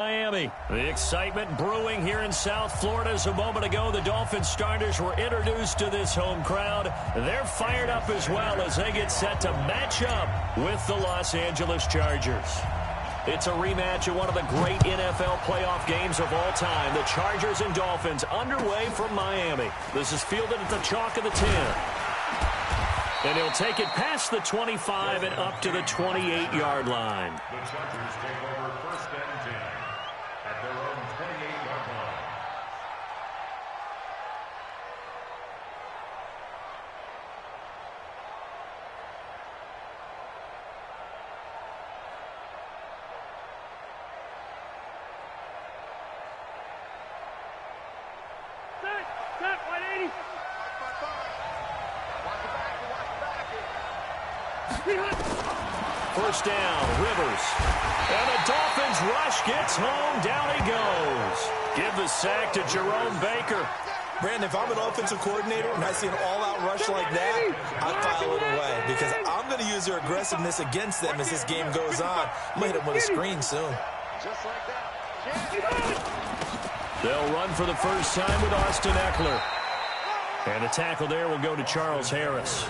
Miami. The excitement brewing here in South Florida as a moment ago the Dolphins starters were introduced to this home crowd. They're fired up as well as they get set to match up with the Los Angeles Chargers. It's a rematch of one of the great NFL playoff games of all time. The Chargers and Dolphins underway from Miami. This is fielded at the chalk of the 10. And he'll take it past the 25 and up to the 28-yard line. The Chargers take over first and 10 at their own 28-yard line. Set, 180. First down, Rivers. And the Dolphins rush gets home. Down he goes. Give the sack to Jerome Baker. Brandon, if I'm an offensive coordinator and I see an all-out rush like that, I'd file it away because I'm going to use their aggressiveness against them as this game goes on. I'm going to hit them with a screen soon. Just like that. They'll run for the first time with Austin Eckler. And the tackle there will go to Charles Harris.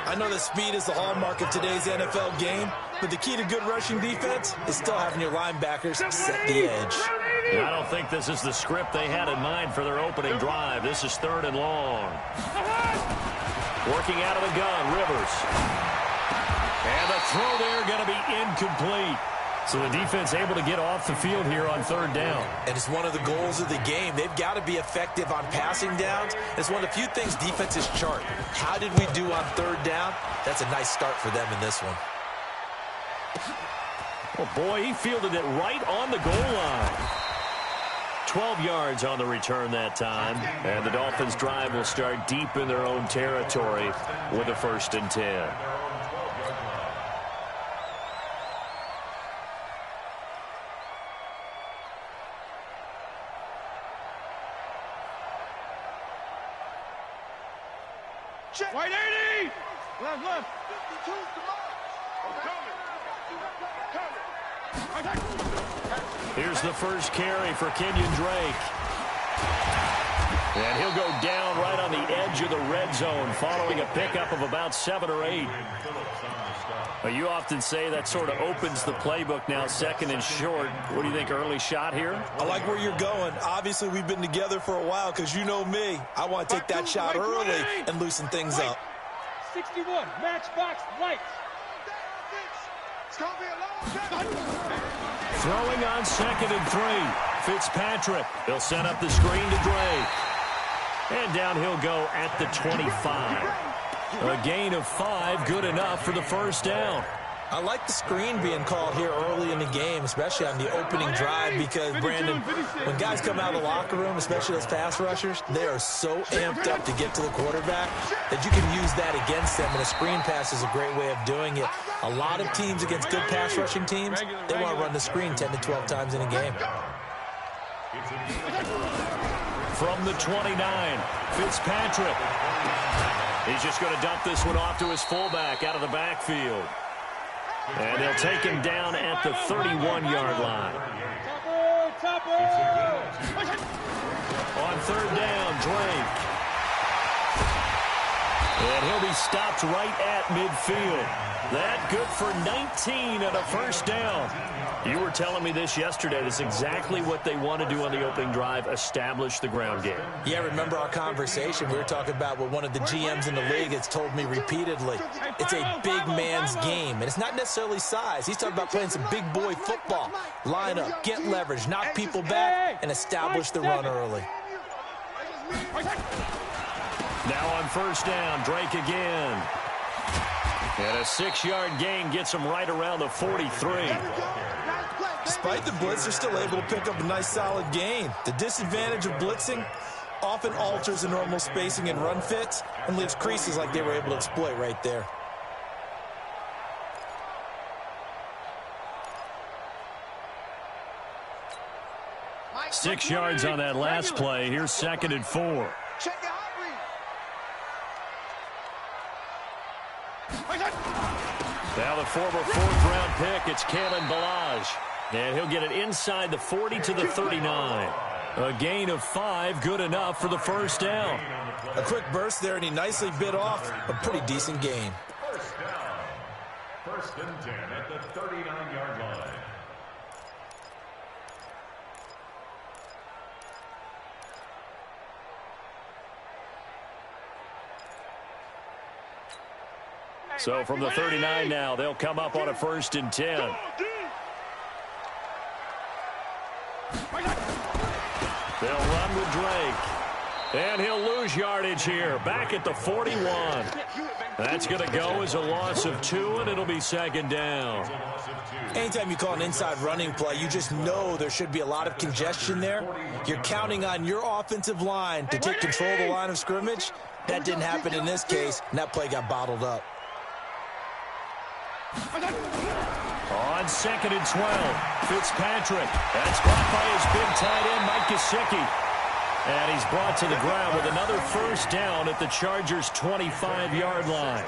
I know that speed is the hallmark of today's NFL game, but the key to good rushing defense is still having your linebackers set the edge. I don't think this is the script they had in mind for their opening drive. This is 3rd and long. Working out of the gun, Rivers. And the throw there going to be incomplete. So the defense able to get off the field here on 3rd down. And it's one of the goals of the game. They've got to be effective on passing downs. It's one of the few things defenses chart. How did we do on 3rd down? That's a nice start for them in this one. Oh, boy, he fielded it right on the goal line. 12 yards on the return that time. And the Dolphins' drive will start deep in their own territory with a 1st and 10. White 80! Left. 52, Here's the first carry for Kenyon Drake. And he'll go down right on the edge of the red zone following a pickup of about 7 or 8. You often say that sort of opens the playbook now, 2nd and short. What do you think, early shot here? I like where you're going. Obviously, we've been together for a while because you know me. I want to take that shot early and loosen things up. 61, matchbox lights. Throwing on 2nd and 3. Fitzpatrick. He'll set up the screen to Drake. And down he'll go at the 25. A gain of 5, good enough for the first down. I like the screen being called here early in the game, especially on the opening drive, because, Brandon, when guys come out of the locker room, especially those pass rushers, they are so amped up to get to the quarterback that you can use that against them, and a screen pass is a great way of doing it. A lot of teams against good pass rushing teams, they want to run the screen 10 to 12 times in a game. From the 29, Fitzpatrick. He's just going to dump this one off to his fullback out of the backfield. And they'll take him down at the 31-yard line. On 3rd down, Drake. And he'll be stopped right at midfield. That good for 19 and a 1st down. You were telling me this yesterday. That's exactly what they want to do on the opening drive, establish the ground game. Yeah, remember our conversation? We were talking about what one of the GMs in the league has told me repeatedly. It's a big man's game, and it's not necessarily size. He's talking about playing some big boy football. Line up, get leverage, knock people back, and establish the run early. Now on 1st down, Drake again. And a 6-yard gain gets him right around the 43. Despite the blitz, they're still able to pick up a nice solid gain. The disadvantage of blitzing often alters the normal spacing and run fits and leaves creases like they were able to exploit right there. Six yards on that last play. Here's 2nd and 4. Now the former 4th-round pick, it's Kalen Ballage. And he'll get it inside the 40 to the 39. A gain of 5, good enough for the first down. A quick burst there, and he nicely bit off a pretty decent gain. First down. First and 10 at the 39-yard line. So from the 39 now, they'll come up on a first and 10. They'll run with Drake. And he'll lose yardage here. Back at the 41. That's going to go as a loss of 2, and it'll be second down. Anytime you call an inside running play, you just know there should be a lot of congestion there. You're counting on your offensive line to take control of the line of scrimmage. That didn't happen in this case, and that play got bottled up. On second and 12, Fitzpatrick. That's caught by his big tight end, Mike Gesicki. And he's brought to the ground with another first down at the Chargers' 25-yard line.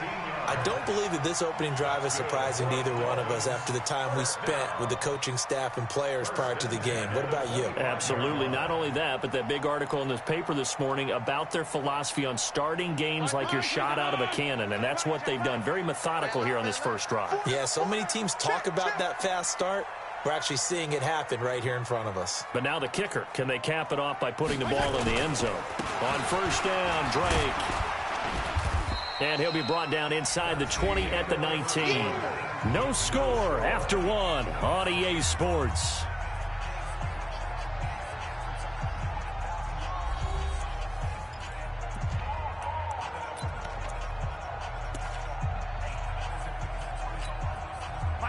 I don't believe that this opening drive is surprising to either one of us after the time we spent with the coaching staff and players prior to the game. What about you? Absolutely. Not only that, but that big article in the paper this morning about their philosophy on starting games like you're shot out of a cannon, and that's what they've done. Very methodical here on this first drive. Yeah, so many teams talk about that fast start. We're actually seeing it happen right here in front of us. But now the kicker. Can they cap it off by putting the ball in the end zone? On first down, Drake. And he'll be brought down inside the 20 at the 19. No score after 1 on EA Sports.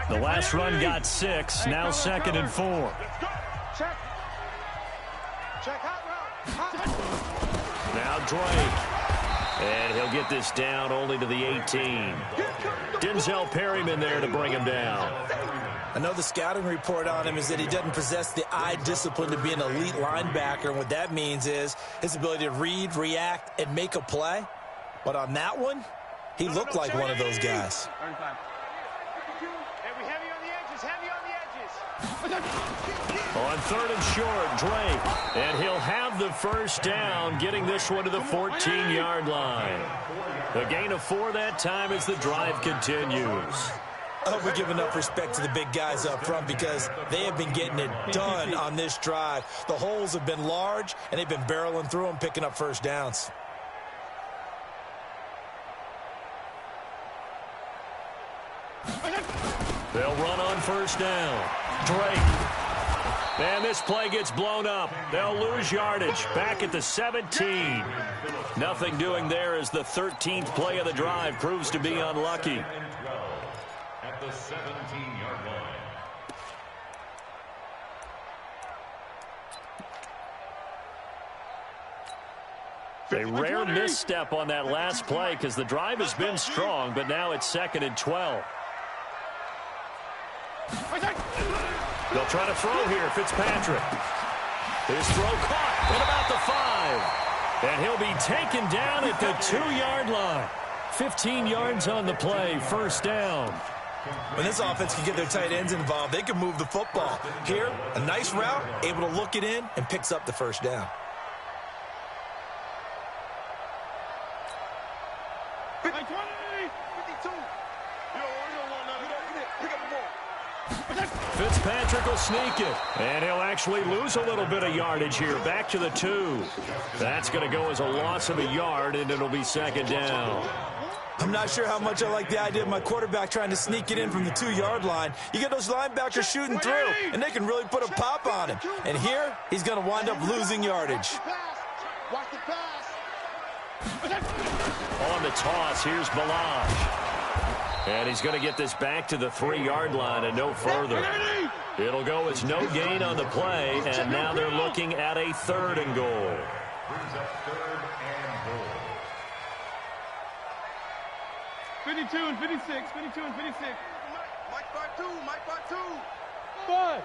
The last run got 6. Now second and 4. Check. Check hot route. Now Drake. And he'll get this down only to the 18. Denzel Perryman there to bring him down. I know the scouting report on him is that he doesn't possess the eye discipline to be an elite linebacker. And what that means is his ability to read, react, and make a play. But on that one, he looked like one of those guys. On third and short, Drake. And he'll have the first down, getting this one to the 14-yard line. A gain of 4 that time as the drive continues. I hope we give enough respect to the big guys up front because they have been getting it done on this drive. The holes have been large, and they've been barreling through them, picking up first downs. They'll run on first down. Drake. And this play gets blown up. They'll lose yardage. Back at the 17. Nothing doing there as the 13th play of the drive proves to be unlucky. At the 17-yard line. A rare misstep on that last play because the drive has been strong, but now it's second and 12. They'll try to throw here, Fitzpatrick. His throw caught at about the 5. And he'll be taken down at the 2-yard line. 15 yards on the play, first down. When this offense can get their tight ends involved, they can move the football. Here, a nice route, able to look it in, and picks up the first down. Fitzpatrick will sneak it, and he'll actually lose a little bit of yardage here, back to the 2. That's going to go as a loss of a yard, and it'll be second down. I'm not sure how much I like the idea of my quarterback trying to sneak it in from the 2-yard line. You get those linebackers shooting through, and they can really put a pop on him. And here, he's going to wind up losing yardage. On the toss, here's Balaj. And he's going to get this back to the 3-yard line and no further. It'll go as no gain on the play, and now they're looking at a 3rd and goal. Brings up 3rd and goal. 52 and 56, 52 and 56. Mike part 2, Mike part 2. Buzz.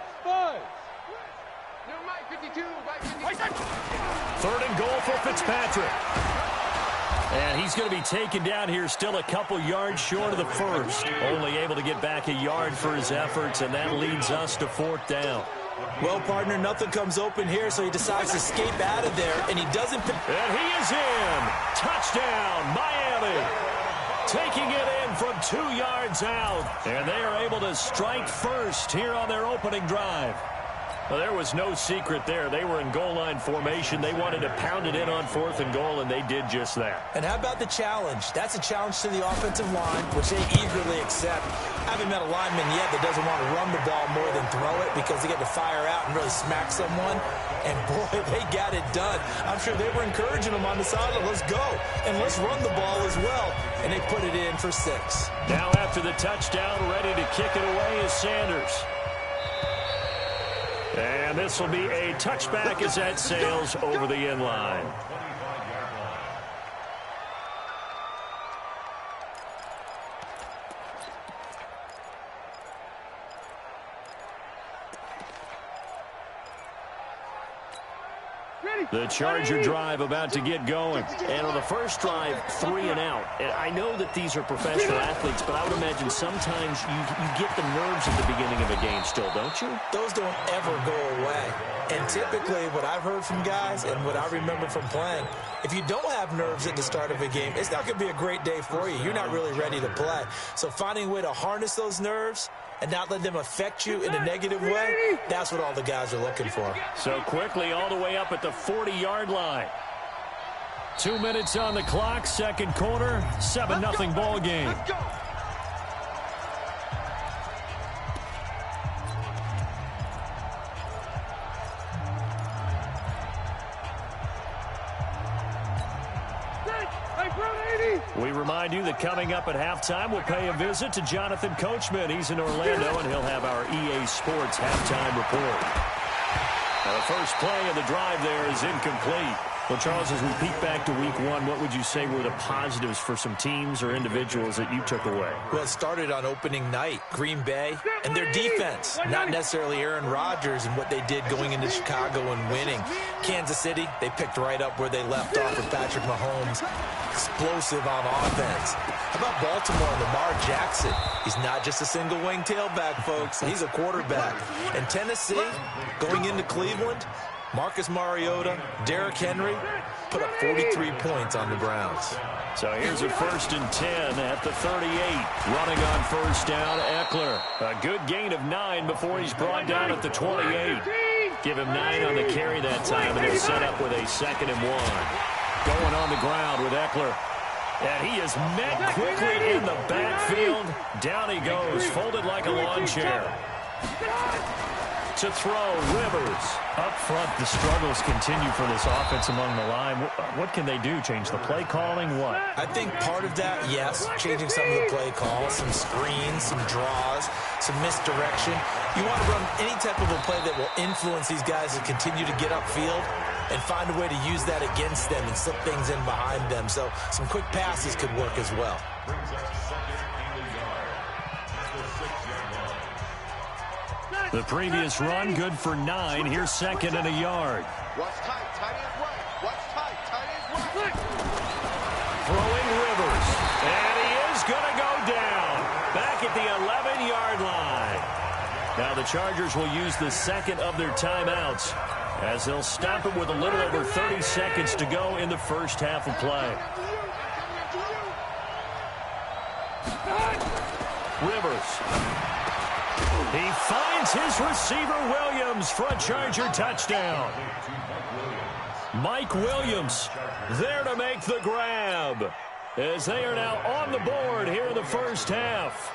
No, Mike 52, Mike 52. 3rd and goal for Fitzpatrick. And he's going to be taken down here still a couple yards short of the first. Only able to get back a yard for his efforts, and that leads us to 4th down. Well, partner, nothing comes open here, so he decides to escape out of there, and he doesn't... And he is in. Touchdown, Miami. Taking it in from 2 yards out. And they are able to strike first here on their opening drive. Well, there was no secret there. They were in goal line formation. They wanted to pound it in on 4th and goal, and they did just that. And how about the challenge? That's a challenge to the offensive line, which they eagerly accept. I haven't met a lineman yet that doesn't want to run the ball more than throw it because they get to fire out and really smack someone. And, boy, they got it done. I'm sure they were encouraging them on the sideline. Let's go, and let's run the ball as well. And they put it in for 6. Now after the touchdown, ready to kick it away is Sanders. And this will be a touchback as that sails over the end line. The Charger drive about to get going. And on the first drive, 3 and out. And I know that these are professional athletes, but I would imagine sometimes you get the nerves at the beginning of a game still, don't you? Those don't ever go away. And typically what I've heard from guys and what I remember from playing, if you don't have nerves at the start of a game, it's not going to be a great day for you. You're not really ready to play. So finding a way to harness those nerves and not let them affect you in a negative way, that's what all the guys are looking for. So quickly all the way up at the 40-yard line. 2 minutes on the clock, second quarter, 7-0 ball game. We remind you that coming up at halftime, we'll pay a visit to Jonathan Coachman. He's in Orlando, and he'll have our EA Sports halftime report. Now, the first play of the drive there is incomplete. Well, Charles, as we peek back to week 1, what would you say were the positives for some teams or individuals that you took away? Well, it started on opening night, Green Bay, and their defense, not necessarily Aaron Rodgers and what they did going into Chicago and winning. Kansas City, they picked right up where they left off with Patrick Mahomes, explosive on offense. How about Baltimore and Lamar Jackson? He's not just a single-wing tailback, folks. He's a quarterback. And Tennessee, going into Cleveland, Marcus Mariota, Derrick Henry put up 43 points on the Browns. So here's a 1st and 10 at the 38. Running on first down, Eckler. A good gain of 9 before he's brought down at the 28. Give him 9 on the carry that time, and he'll set up with a 2nd and 1. Going on the ground with Eckler. And he is met quickly in the backfield. Down he goes, folded like a lawn chair. To throw, Rivers. Up front, the struggles continue for this offense among the line. What can they do? Change the play calling? What? I think part of that, yes, changing some of the play calls, some screens, some draws, some misdirection. You want to run any type of a play that will influence these guys to continue to get upfield and find a way to use that against them and slip things in behind them. So some quick passes could work as well. The previous run, good for 9. Here's 2nd and a yard. Watch tight, tight is right. Watch tight, tight is right. Throwing Rivers. And he is going to go down. Back at the 11-yard line. Now the Chargers will use the 2nd of their timeouts as they'll stop it with a little over 30 seconds to go in the first half of play. Rivers. He finds his receiver, Williams, for a Charger touchdown. Mike Williams there to make the grab as they are now on the board here in the first half.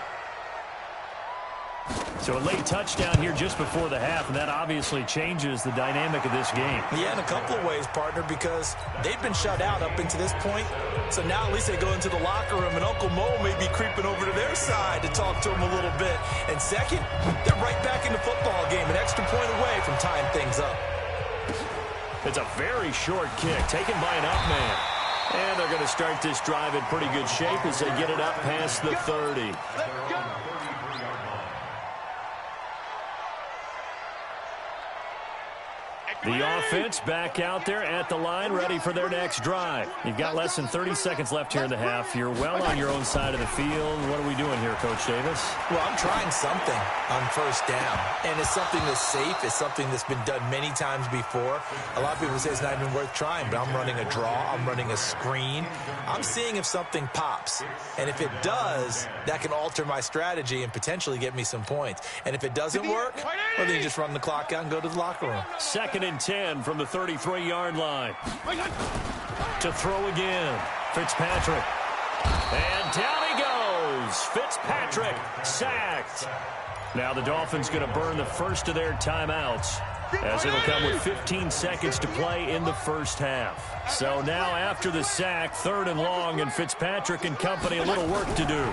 So a late touchdown here just before the half, and that obviously changes the dynamic of this game. Yeah, in a couple of ways, partner, because they've been shut out up into this point. So now at least they go into the locker room, and Uncle Mo may be creeping over to their side to talk to them a little bit. And second, they're right back in the football game, an extra point away from tying things up. It's a very short kick taken by an up man. And they're going to start this drive in pretty good shape as they get it up past the 30. The offense back out there at the line, ready for their next drive. You've got less than 30 seconds left here in the half. You're well on your own side of the field. What are we doing here, Coach Davis? Well, I'm trying something on first down, and it's something that's safe. It's something that's been done many times before. A lot of people say it's not even worth trying, but I'm running a draw. I'm running a screen. I'm seeing if something pops, and if it does, that can alter my strategy and potentially get me some points. And if it doesn't work, well, then you just run the clock out and go to the locker room. 2nd and 10 from the 33-yard line. To throw again. Fitzpatrick. And down he goes. Fitzpatrick sacked. Now the Dolphins going to burn the first of their timeouts, as it'll come with 15 seconds to play in the first half. So now after the sack, 3rd and long, and Fitzpatrick and company a little work to do.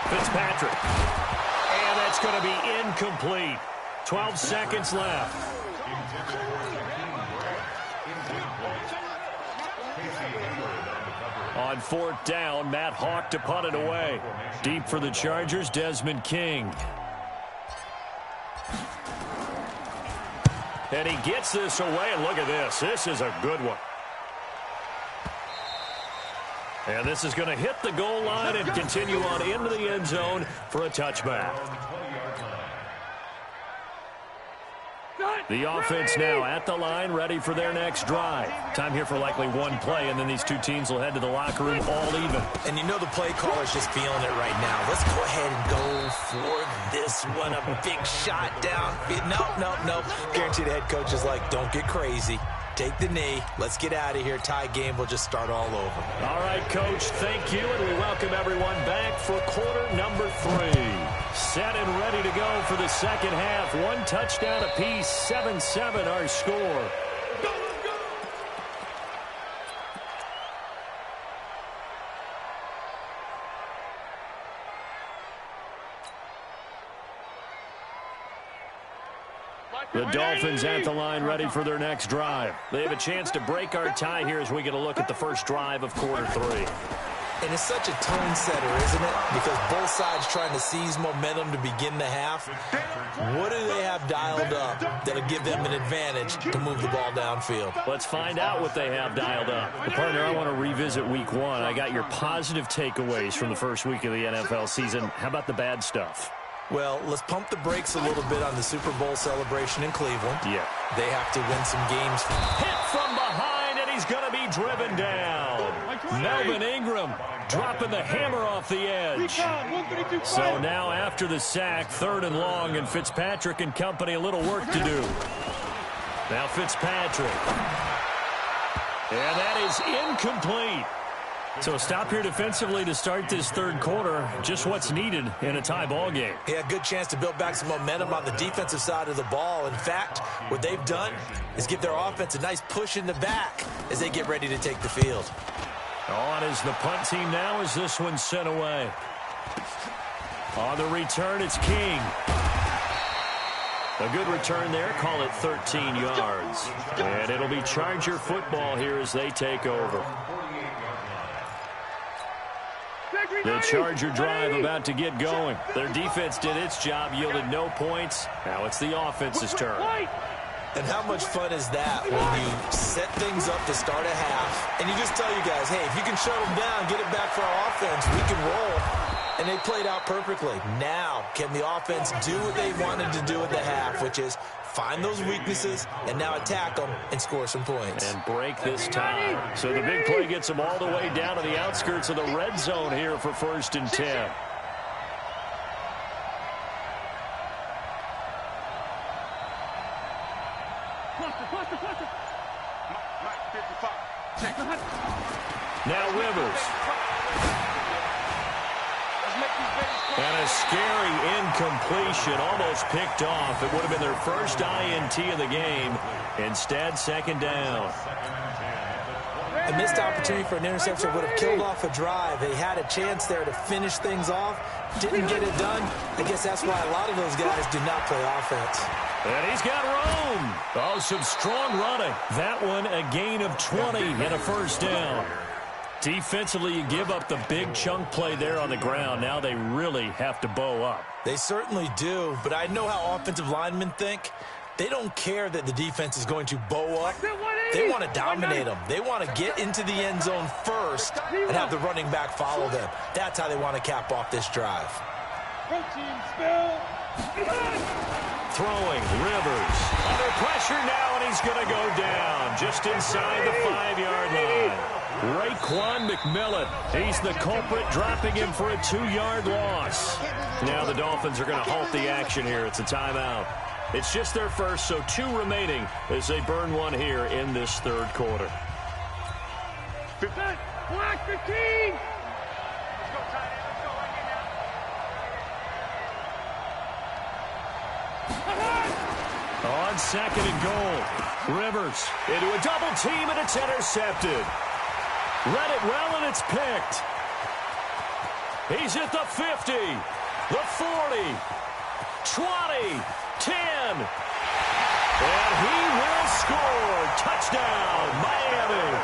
Fitzpatrick. And that's going to be incomplete. 12 seconds left. On 4th down, Matt Hawk to punt it away. Deep for the Chargers, Desmond King. And he gets this away, and look at this. This is a good one. And this is going to hit the goal line and continue on into the end zone for a touchback. The offense now at the line, ready for their next drive. Time here for likely one play, and then these two teams will head to the locker room all even. And you know the play caller's just feeling it right now. Let's go ahead and go for this one. A big shot down. No. Guarantee the head coach is like, don't get crazy. Take the knee. Let's get out of here. Tie game will just start all over. All right, Coach, thank you, and we welcome everyone back for quarter number 3. Set and ready to go for the second half. 1 touchdown apiece, 7-7 our score. The Dolphins at the line, ready for their next drive. They have a chance to break our tie here as we get a look at the first drive of quarter 3. And it's such a tone setter, isn't it? Because both sides trying to seize momentum to begin the half. What do they have dialed up that'll give them an advantage to move the ball downfield? Let's find out what they have dialed up. Partner, I want to revisit week 1. I got your positive takeaways from the first week of the NFL season. How about the bad stuff? Well, let's pump the brakes a little bit on the Super Bowl celebration in Cleveland. Yeah. They have to win some games. Hit from behind, and he's going to be driven down. Melvin Ingram dropping the hammer off the edge. So now after the sack, 3rd and long, and Fitzpatrick and company a little work to do. Now Fitzpatrick. And that is incomplete. So a stop here defensively to start this 3rd quarter. Just what's needed in a tie ball game. Yeah, good chance to build back some momentum on the defensive side of the ball. In fact, what they've done is give their offense a nice push in the back as they get ready to take the field. On is the punt team now as this one's sent away. On the return, it's King. A good return there. Call it 13 yards. And it'll be Charger football here as they take over. The Charger drive about to get going. Their defense did its job, yielded no points. Now it's the offense's turn. And how much fun is that when you set things up to start a half, and you just tell you guys, hey, if you can shut them down, get it back for our offense, we can roll. And they played out perfectly. Now, can the offense do what they wanted to do at the half, which is find those weaknesses and now attack them and score some points. And break this tie. So the big play gets them all the way down to the outskirts of the red zone here for 1st and 10. Now Rivers. And a scary incompletion, almost picked off. It would have been their first INT of the game. Instead, 2nd down. A missed opportunity for an interception would have killed off a drive. They had a chance there to finish things off. Didn't get it done. I guess that's why a lot of those guys do not play offense. And he's got room. Oh, some strong running. That one a gain of 20 and a 1st down. Defensively, you give up the big chunk play there on the ground. Now they really have to bow up. They certainly do, but I know how offensive linemen think. They don't care that the defense is going to bow up. They want to dominate them. They want to get into the end zone first and have the running back follow them. That's how they want to cap off this drive. Throwing, Rivers. Under pressure now, and he's going to go down just inside the 5-yard line. Raekwon McMillan, he's the culprit, dropping him for a 2-yard loss. Now the Dolphins are going to halt the action here. It's a timeout. It's just their first, so 2 remaining as they burn one here in this third quarter. Black 15! On 2nd and goal, Rivers into a double team, and it's intercepted. Read it well, and it's picked. He's at the 50, the 40, 20, 10. And he will score. Touchdown, Miami.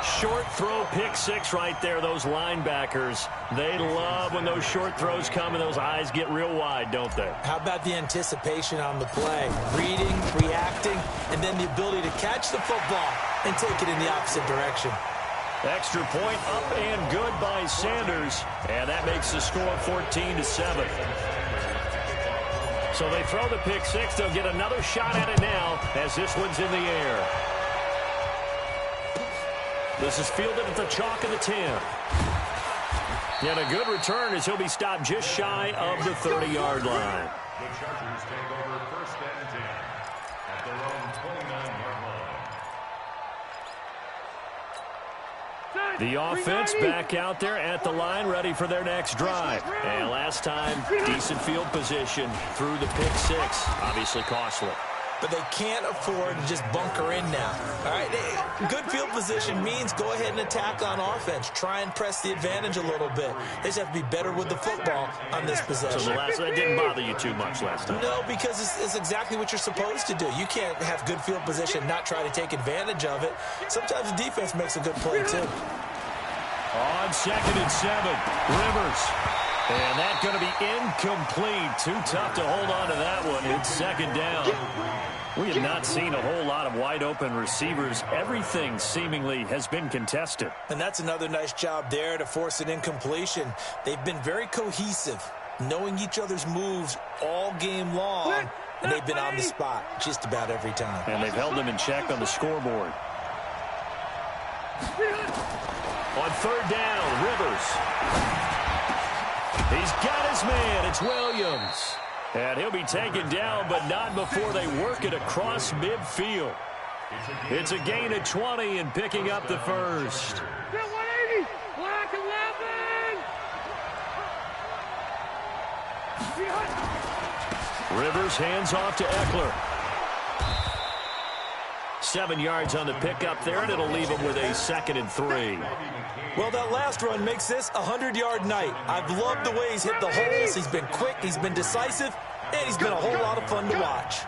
Short throw, pick 6 right there. Those linebackers, they love when those short throws come and those eyes get real wide, don't they? How about the anticipation on the play? Reading, reacting, and then the ability to catch the football and take it in the opposite direction. Extra point up and good by Sanders, and that makes the score 14-7. So they throw the pick 6. They'll get another shot at it now as this one's in the air. This is fielded at the chalk of the 10. And a good return as he'll be stopped just shy of the 30-yard line. The Chargers take over 1st and 10 at their own 29-yard line. The offense back out there at the line, ready for their next drive. And last time, decent field position through the pick 6. Obviously costly. But they can't afford to just bunker in now. All right, good field position means go ahead and attack on offense. Try and press the advantage a little bit. They just have to be better with the football on this possession. So that didn't bother you too much last time? No, because it's exactly what you're supposed to do. You can't have good field position, not try to take advantage of it. Sometimes the defense makes a good play, too. On 2nd and 7, Rivers. And that's going to be incomplete. Too tough to hold on to that one. It's 2nd down. We have not seen a whole lot of wide-open receivers. Everything seemingly has been contested. And that's another nice job there to force an incompletion. They've been very cohesive, knowing each other's moves all game long, and they've been on the spot just about every time. And they've held them in check on the scoreboard. On 3rd down, Rivers. He's got his man. It's Williams. And he'll be taken down, but not before they work it across midfield. It's a gain of 20 and picking up the first. 180, black 11. Rivers hands off to Eckler. 7 yards on the pickup there, and it'll leave him with a 2nd and 3. Well, that last run makes this a 100-yard night. I've loved the way he's hit the holes. He's been quick, he's been decisive, and he's been a whole lot of fun to watch.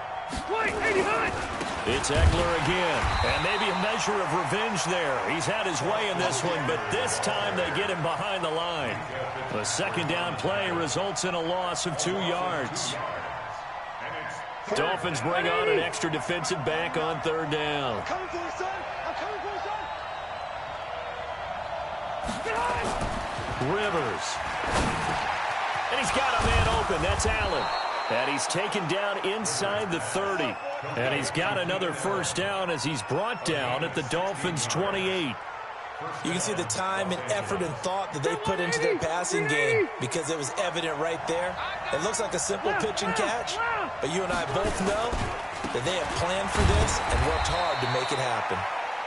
It's Eckler again, and maybe a measure of revenge there. He's had his way in this one, but this time they get him behind the line. The 2nd down play results in a loss of 2 yards. Dolphins bring on an extra defensive back on 3rd down. I'm coming for you, son. I'm coming for you, son. Rivers. And he's got a man open. That's Allen. And he's taken down inside the 30. And he's got another 1st down as he's brought down at the Dolphins' 28. You can see the time and effort and thought that they put into their passing game because it was evident right there. It looks like a simple pitch and catch, but you and I both know that they have planned for this and worked hard to make it happen.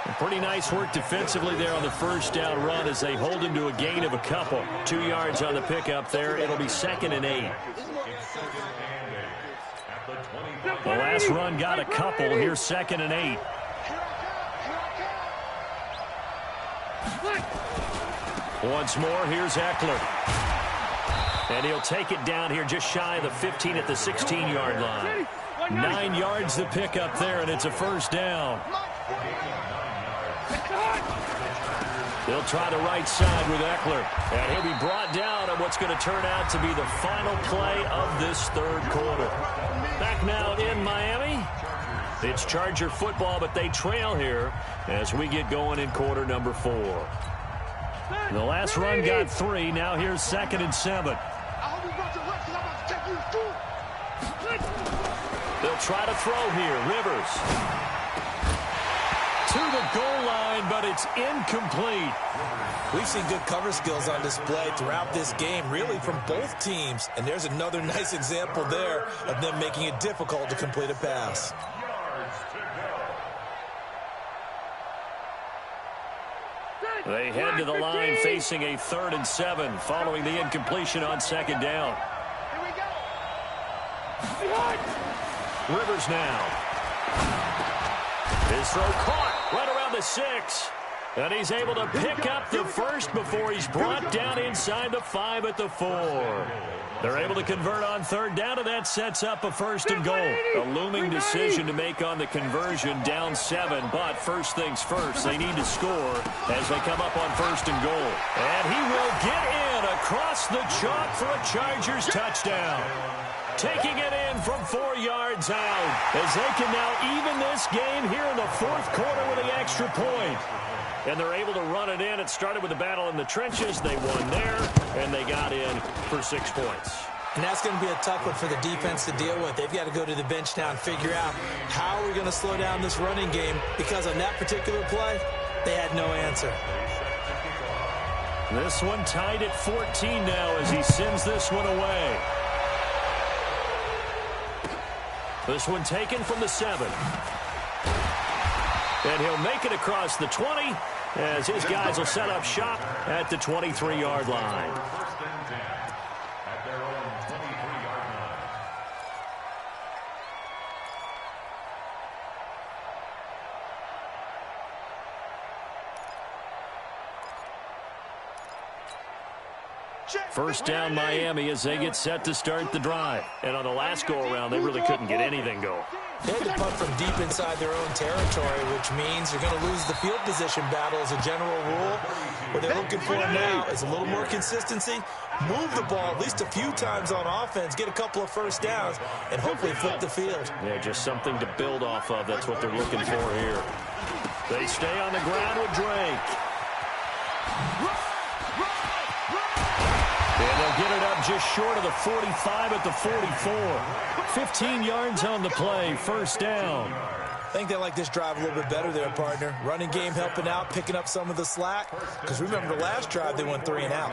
And pretty nice work defensively there on the 1st down run as they hold him to a gain of a couple. 2 yards on the pickup there. It'll be 2nd and 8. The last run got a couple. Here's 2nd and 8. Once more, here's Eckler. And he'll take it down here just shy of the 15 at the 16-yard line. 9 yards to pick up there, and it's a 1st down. They'll try the right side with Eckler. And he'll be brought down on what's going to turn out to be the final play of this 3rd quarter. Back now in Miami. It's Charger football, but they trail here as we get going in quarter number 4. The last run got 3. Now here's 2nd and 7. They'll try to throw here. Rivers to the goal line, but it's incomplete. We've seen good cover skills on display throughout this game, really from both teams. And there's another nice example there of them making it difficult to complete a pass. They head to the line facing a 3rd and 7 following the incompletion on 2nd down. Rivers now. His throw caught right around the 6. And he's able to pick up the first before he's brought down inside the 5 at the 4. They're able to convert on 3rd down, and that sets up a 1st and goal. A looming decision to make on the conversion, down 7. But first things first, they need to score as they come up on 1st and goal. And he will get in across the chalk for a Chargers touchdown. Taking it in from 4 yards out as they can now even this game here in the 4th quarter with the extra point. And they're able to run it in. It started with a battle in the trenches. They won there, and they got in for 6 points. And that's going to be a tough one for the defense to deal with. They've got to go to the bench now and figure out how are we going to slow down this running game, because on that particular play, they had no answer. This one tied at 14 now as he sends this one away. This one taken from the 7. And he'll make it across the 20 as his guys will set up shop at the 23-yard line. First and 10 at their own 23-yard line. First down Miami as they get set to start the drive. And on the last go-around, they really couldn't get anything going. They had to punt from deep inside their own territory, which means you're going to lose the field position battle as a general rule. What they're looking for now is a little more consistency, move the ball at least a few times on offense, get a couple of first downs, and hopefully flip the field. Yeah, just something to build off of. That's what they're looking for here. They stay on the ground with Drake. And they'll get it up just short of the 45 at the 44. 15 yards on the play, first down. I think they like this drive a little bit better there, partner. Running game helping out, picking up some of the slack. Because remember the last drive, they went 3 and out.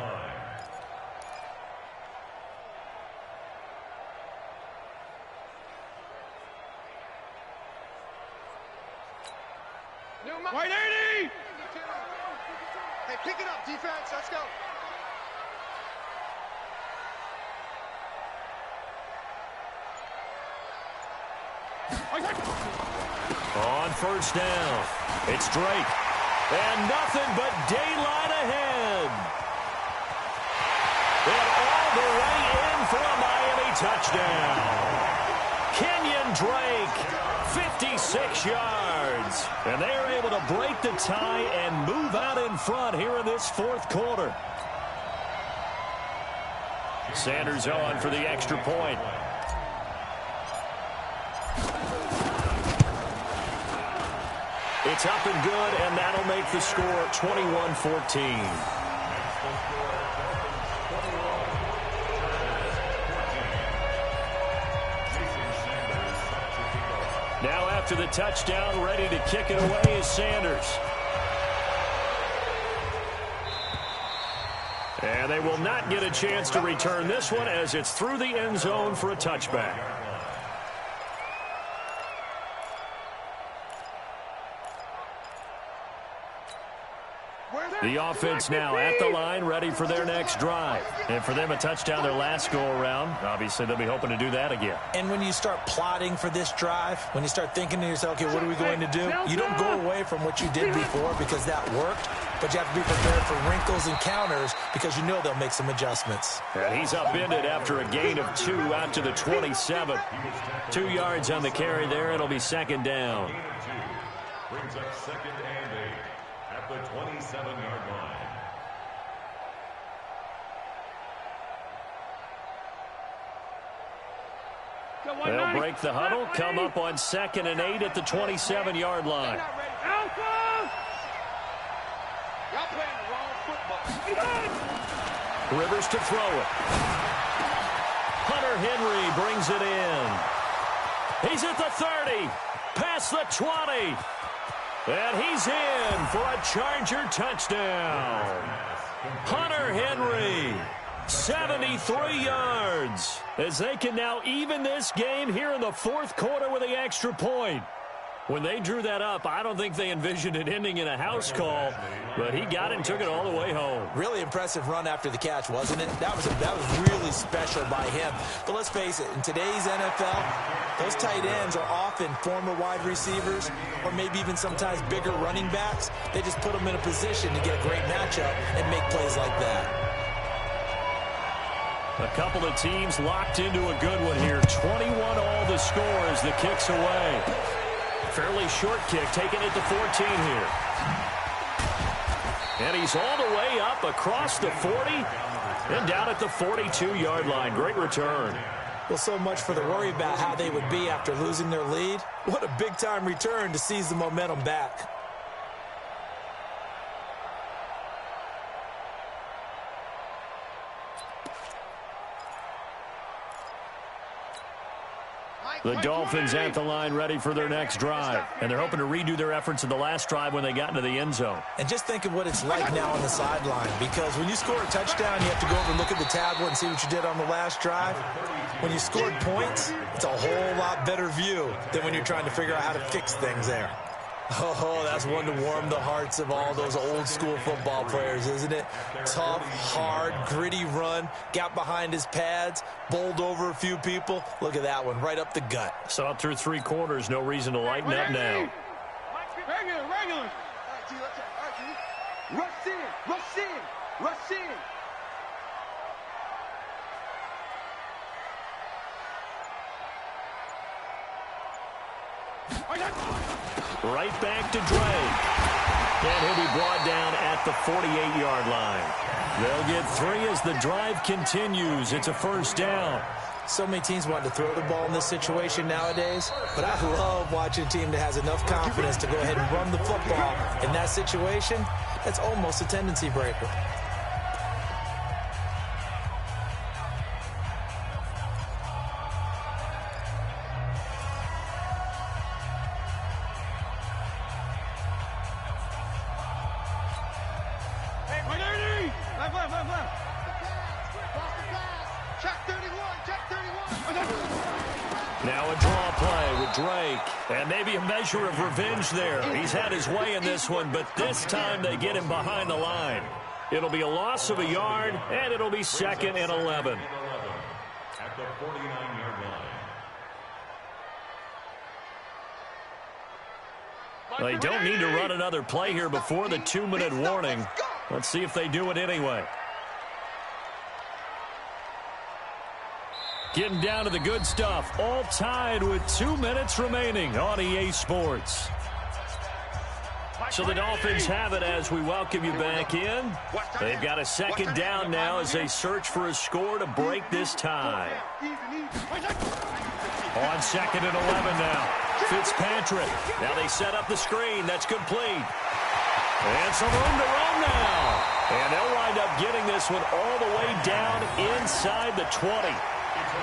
White 80! Hey, pick it up, defense. Let's go. On first down, it's Drake. And nothing but daylight ahead. And all the way in for a Miami touchdown. Kenyon Drake, 56 yards. And they are able to break the tie and move out in front here in this 4th quarter. Sanders on for the extra point. It's up and good, and that'll make the score 21-14. Now after the touchdown, ready to kick it away is Sanders. And they will not get a chance to return this one as it's through the end zone for a touchback. The offense now at the line, ready for their next drive. And for them, a touchdown their last go-around. Obviously, they'll be hoping to do that again. And when you start plotting for this drive, when you start thinking to yourself, okay, what are we going to do? You don't go away from what you did before because that worked, but you have to be prepared for wrinkles and counters because you know they'll make some adjustments. And he's upended after a gain of 2 out to the 27. 2 yards on the carry there. It'll be second down. Brings up 2nd and 8 at the 27-yard line. They'll break the huddle, come up on 2nd and 8 at the 27-yard line. Y'all playing the wrong football. Rivers to throw it. Hunter Henry brings it in. He's at the 30, past the 20. And he's in for a Charger touchdown. Hunter Henry, 73 yards, as they can now even this game here in the 4th quarter with the extra point. When they drew that up, I don't think they envisioned it ending in a house call, but he got it and took it all the way home. Really impressive run after the catch, wasn't it? That was really special by him. But let's face it, in today's NFL, those tight ends are often former wide receivers or maybe even sometimes bigger running backs. They just put them in a position to get a great matchup and make plays like that. A couple of teams locked into a good one here. 21 all the score as the kick's away. Fairly short kick, taken at the 14 here. And he's all the way up across the 40 and down at the 42-yard line. Great return. Well, so much for the worry about how they would be after losing their lead. What a big-time return to seize the momentum back. The Dolphins at the line ready for their next drive. And they're hoping to redo their efforts in the last drive when they got into the end zone. And just think of what it's like now on the sideline, because when you score a touchdown, you have to go over and look at the tablet and see what you did on the last drive. When you scored points, it's a whole lot better view than when you're trying to figure out how to fix things there. Oh, that's one to warm the hearts of all those old-school football players, isn't it? Tough, hard, gritty run, got behind his pads, bowled over a few people. Look at that one, right up the gut. Saw it through 3 quarters, no reason to lighten up now. Regular. All right, G, let's go. All right, G. Rush in. Right back to Drake. And he'll be brought down at the 48-yard line. They'll get 3 as the drive continues. It's a first down. So many teams want to throw the ball in this situation nowadays, but I love watching a team that has enough confidence to go ahead and run the football. In that situation, that's almost a tendency breaker. Now a draw play with Drake. And maybe a measure of revenge there. He's had his way in this one, but this time they get him behind the line. It'll be a loss of a yard, and it'll be 2nd and 11. At the 49-yard line. They don't need to run another play here before the 2-minute warning. Let's see if they do it anyway. Getting down to the good stuff. All tied with 2 minutes remaining on EA Sports. So the Dolphins have it as we welcome you back in. They've got a 2nd down now as they search for a score to break this tie. On 2nd and 11 now. Fitzpatrick. Now they set up the screen. That's complete. And some room to run now. And they'll wind up getting this one all the way down inside the 20.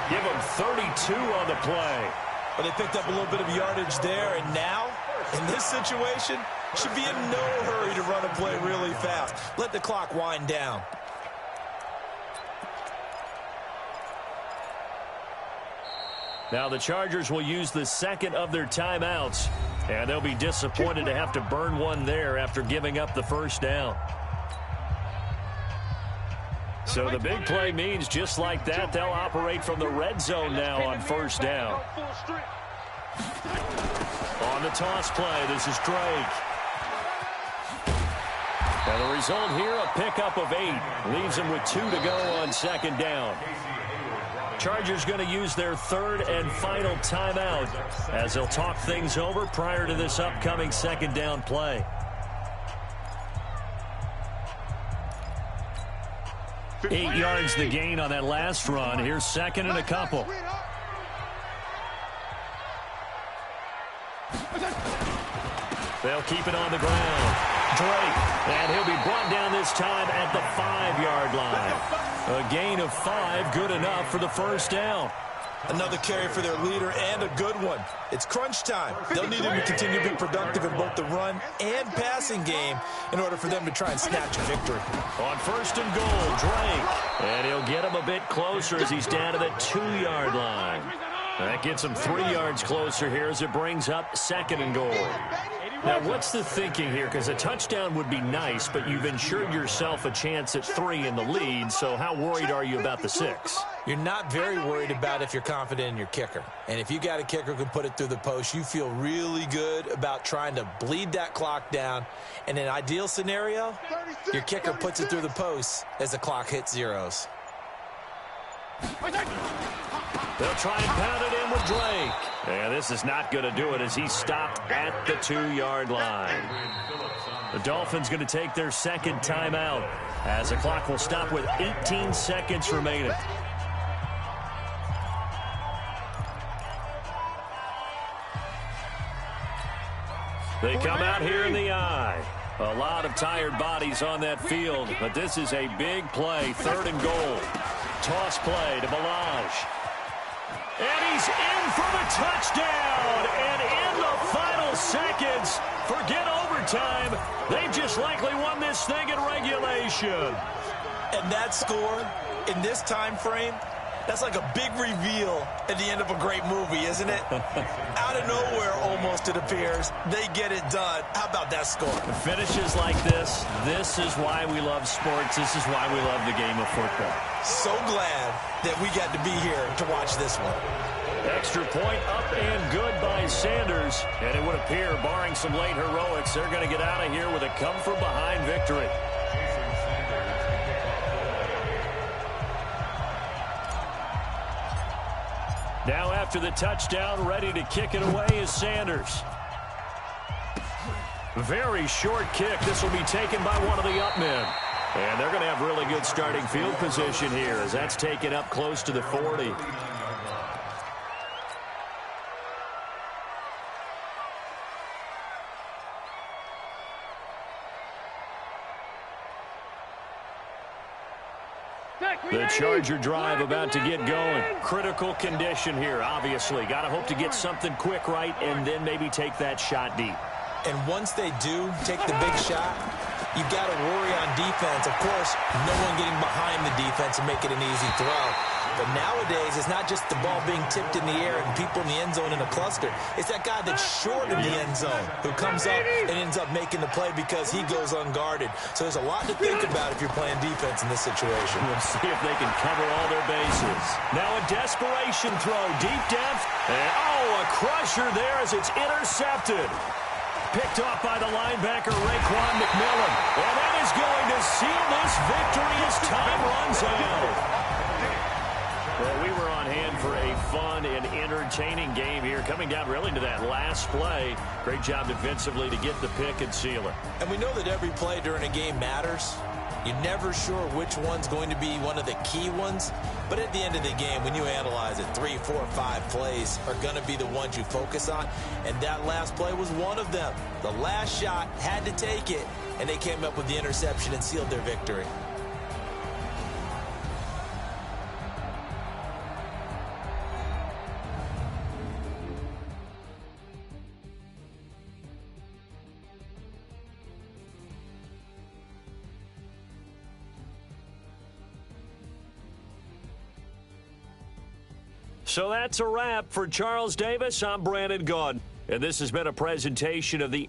Give them 32 on the play. But they picked up a little bit of yardage there, and now, in this situation, should be in no hurry to run a play really fast. Let the clock wind down. Now the Chargers will use the 2nd of their timeouts, and they'll be disappointed to have to burn one there after giving up the first down. So the big play means just like that, they'll operate from the red zone now on first down. On the toss play, this is Drake. And the result here, a pickup of 8. Leaves them with 2 to go on 2nd down. Chargers going to use their 3rd and final timeout as they'll talk things over prior to this upcoming 2nd down play. 8 yards the gain on that last run. Here's 2nd and a couple. They'll keep it on the ground. Drake, and he'll be brought down this time at the 5-yard line. A gain of 5, good enough for the first down. Another carry for their leader, and a good one. It's crunch time. They'll need him to continue to be productive in both the run and passing game in order for them to try and snatch a victory. On 1st and goal, Drake. And he'll get him a bit closer as he's down to the 2-yard line. That gets him 3 yards closer here as it brings up 2nd and goal. Now, what's the thinking here? Because a touchdown would be nice, but you've ensured yourself a chance at 3 in the lead, so how worried are you about the 6? You're not very worried about if you're confident in your kicker. And if you got a kicker who can put it through the post, you feel really good about trying to bleed that clock down. In an ideal scenario, your kicker puts it through the post as the clock hits zeros. They'll try and pound it in with Drake. And this is not going to do it as he's stopped at the 2-yard line. The Dolphins going to take their 2nd timeout as the clock will stop with 18 seconds remaining. They come out here in the eye. A lot of tired bodies on that field, but this is a big play, 3rd and goal. Toss play to Balaj. And he's in for the touchdown. And in the final seconds, forget overtime. They've just likely won this thing in regulation. And that score in this time frame, that's like a big reveal at the end of a great movie, isn't it? Out of nowhere, almost, it appears. They get it done. How about that score? Finishes like this is why we love sports. This is why we love the game of football. So glad that we got to be here to watch this one. Extra point up and good by Sanders. And it would appear, barring some late heroics, they're going to get out of here with a come-from-behind victory. Now after the touchdown, ready to kick it away is Sanders. Very short kick. This will be taken by one of the up men. And they're going to have really good starting field position here as that's taken up close to the 40. The Charger drive about to get going. Critical condition here, obviously. Got to hope to get something quick right and then maybe take that shot deep. And once they do take the big shot, you've got to worry on defense. Of course, no one getting behind the defense and make it an easy throw. But nowadays, it's not just the ball being tipped in the air and people in the end zone in a cluster. It's that guy that's short of the end zone who comes up and ends up making the play because he goes unguarded. So there's a lot to think about if you're playing defense in this situation. We'll see if they can cover all their bases. Now a desperation throw, deep depth. And, a crusher there as it's intercepted. Picked off by the linebacker, Raekwon McMillan. And that is going to seal this victory as time runs out. Well, we were on hand for a fun and entertaining game here, coming down really to that last play. Great job defensively to get the pick and seal it. And we know that every play during a game matters. You're never sure which one's going to be one of the key ones. But at the end of the game, when you analyze it, 3, 4, 5 plays are going to be the ones you focus on. And that last play was one of them. The last shot had to take it, and they came up with the interception and sealed their victory. So that's a wrap for Charles Davis. I'm Brandon Gaudin, and this has been a presentation of the